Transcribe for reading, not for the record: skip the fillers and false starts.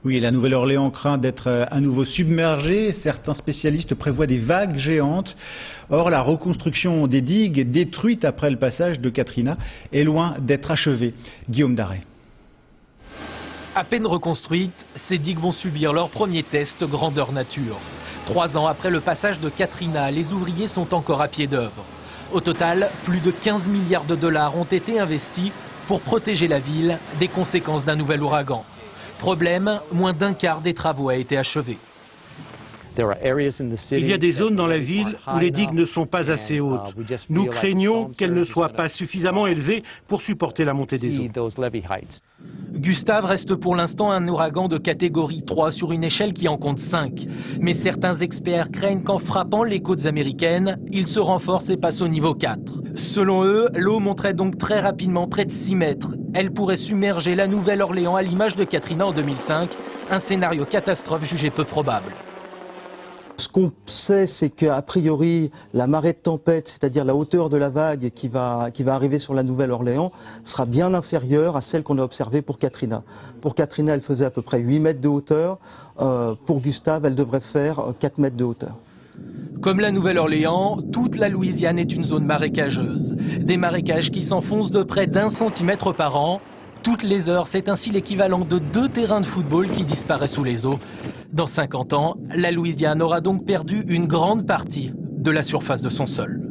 Oui, la Nouvelle-Orléans craint d'être à nouveau submergée. Certains spécialistes prévoient des vagues géantes. Or, la reconstruction des digues détruites après le passage de Katrina est loin d'être achevée. Guillaume Darey. À peine reconstruites, ces digues vont subir leur premier test grandeur nature. 3 ans après le passage de Katrina, les ouvriers sont encore à pied d'œuvre. Au total, plus de 15 milliards de dollars ont été investis pour protéger la ville des conséquences d'un nouvel ouragan. Problème, moins d'un quart des travaux a été achevé. Il y a des zones dans la ville où les digues ne sont pas assez hautes. Nous craignons qu'elles ne soient pas suffisamment élevées pour supporter la montée des eaux. Gustave reste pour l'instant un ouragan de catégorie 3 sur une échelle qui en compte 5. Mais certains experts craignent qu'en frappant les côtes américaines, il se renforce et passe au niveau 4. Selon eux, l'eau monterait donc très rapidement près de 6 mètres. Elle pourrait submerger la Nouvelle-Orléans à l'image de Katrina en 2005, un scénario catastrophe jugé peu probable. Ce qu'on sait, c'est qu'a priori, la marée de tempête, c'est-à-dire la hauteur de la vague qui va arriver sur la Nouvelle-Orléans, sera bien inférieure à celle qu'on a observée pour Katrina. Pour Katrina, elle faisait à peu près 8 mètres de hauteur. Pour Gustave, elle devrait faire 4 mètres de hauteur. Comme la Nouvelle-Orléans, toute la Louisiane est une zone marécageuse. Des marécages qui s'enfoncent de près d'1 centimètre par an. Toutes les heures, c'est ainsi l'équivalent de 2 terrains de football qui disparaissent sous les eaux. Dans 50 ans, la Louisiane aura donc perdu une grande partie de la surface de son sol.